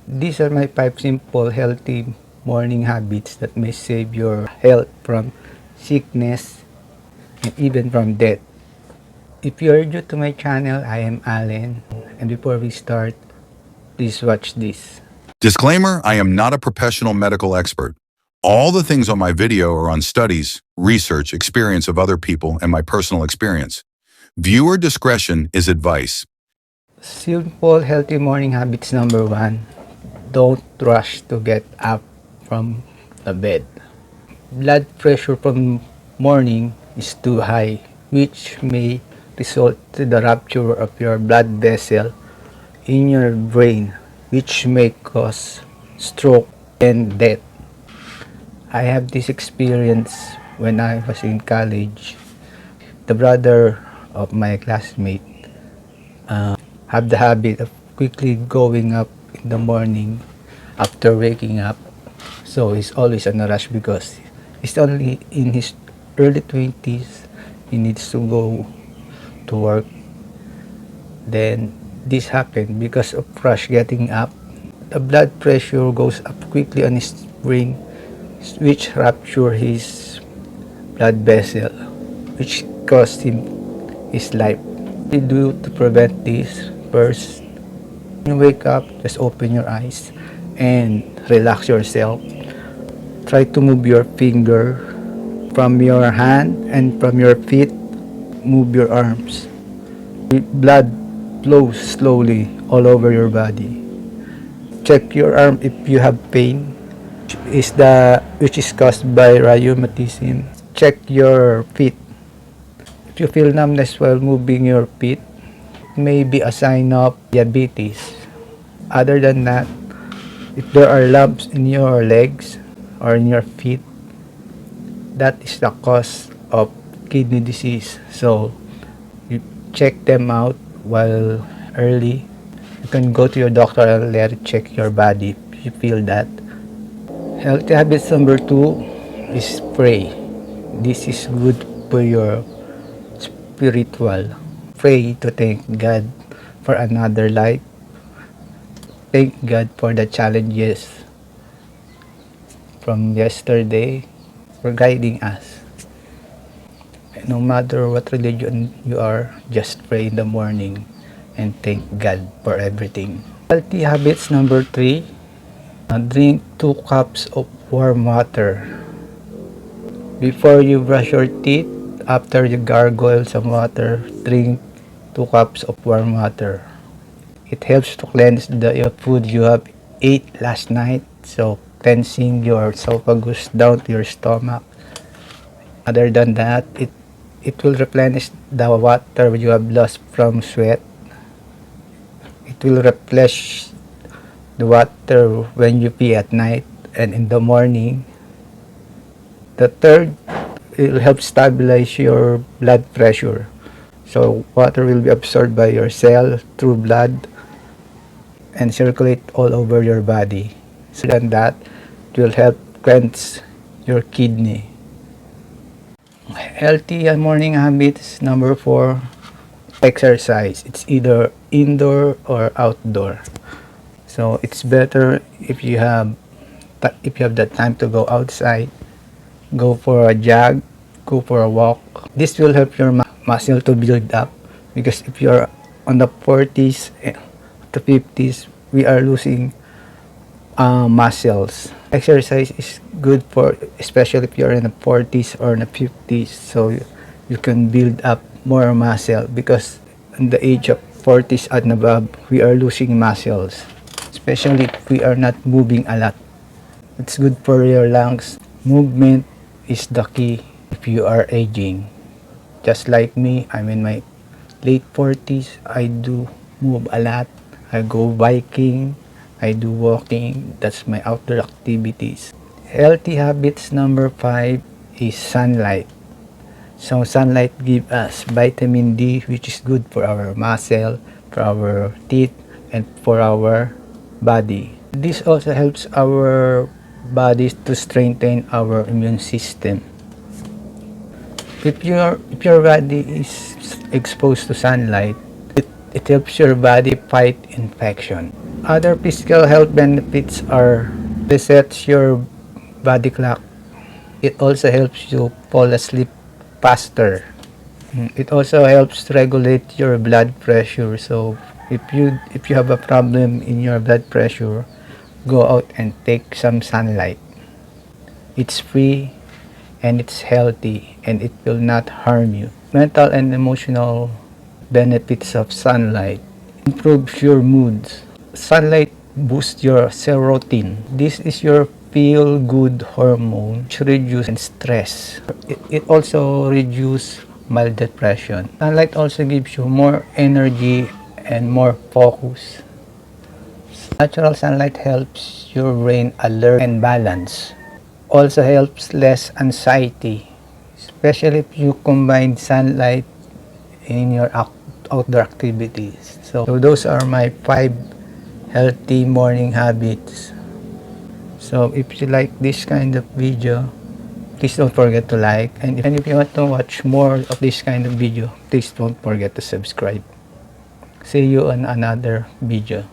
These are my 5 simple healthy morning habits that may save your health from sickness and even from death. If you are new to my channel, I am Allen, and before we start, please watch this. Disclaimer, I am not a professional medical expert. All the things on my video are on studies, research, experience of other people, and my personal experience. Viewer discretion is advice. Simple healthy morning habits number 1. Don't rush to get up from the bed. Blood pressure from morning is too high, which may result to the rupture of your blood vessel in your brain, which may cause stroke and death. I have this experience when I was in college. The brother of my classmate have the habit of quickly going up in the morning after waking up. So he's always in a rush because he's only in his early 20s. He needs to go to work. Then this happened because of rush getting up. The blood pressure goes up quickly on his brain, which rupture his blood vessel, which cost him his life. What you do to prevent this? First, when you wake up, just open your eyes and relax yourself. Try to move your finger from your hand and from your feet. Move your arms. Blood flows slowly all over your body. Check your arm if you have pain, which is caused by rheumatism. Check your feet. If you feel numbness while moving your feet, it may be a sign of diabetes. Other than that, if there are lumps in your legs or in your feet, that is the cause of kidney disease. So you check them out while early. You can go to your doctor and let it check your body if you feel that. Healthy habits number 2 is pray. This is good for your spiritual. Pray to thank God for another life. Thank God for the challenges from yesterday for guiding us. No matter what religion you are, just pray in the morning and thank God for everything. Healthy habits number 3, drink 2 cups of warm water. Before you brush your teeth, after you gargle some water, drink 2 cups of warm water. It helps to cleanse the food you have ate last night, so cleansing your esophagus down to your stomach. Other than that, it will replenish the water you have lost from sweat. It will replenish the water when you pee at night and in the morning. The third, it will help stabilize your blood pressure. So water will be absorbed by your cell through blood and circulate all over your body. So than that, it will help cleanse your kidney. Healthy morning habits number 4, exercise. It's either indoor or outdoor. So it's better if you have that time to go outside, go for a jog, go for a walk. This will help your muscle to build up, because if you're on the 40s to 50s, we are losing muscles. Exercise is good for, especially if you're in the 40s or in the 50s, so you can build up more muscle, because in the age of 40s and above, we are losing muscles, especially if we are not moving a lot. It's good for your lungs. Movement is the key if you are aging. Just like me, I'm in my late 40s. I do move a lot. I go biking, I do walking. That's my outdoor activities. Healthy habits number 5 is sunlight. So sunlight gives us vitamin D, which is good for our muscle, for our teeth, and for our body. This also helps our bodies to strengthen our immune system. If your body is exposed to sunlight, it helps your body fight infection. Other physical health benefits are resets your body clock. It also helps you fall asleep faster. It also helps regulate your blood pressure. So if you have a problem in your blood pressure, go out and take some sunlight. It's free and it's healthy and it will not harm you. Mental and emotional benefits of sunlight improves your moods. Sunlight boosts your serotonin. This is your feel good hormone which reduces stress. It also reduces mild depression. Sunlight also gives you more energy and more focus. Natural sunlight helps your brain alert and balance. Also helps less anxiety, especially if you combine sunlight in your outdoor activities. So those are my 5 healthy morning habits. So if you like this kind of video, please don't forget to like, and if you want to watch more of this kind of video, please don't forget to subscribe. See you on another video.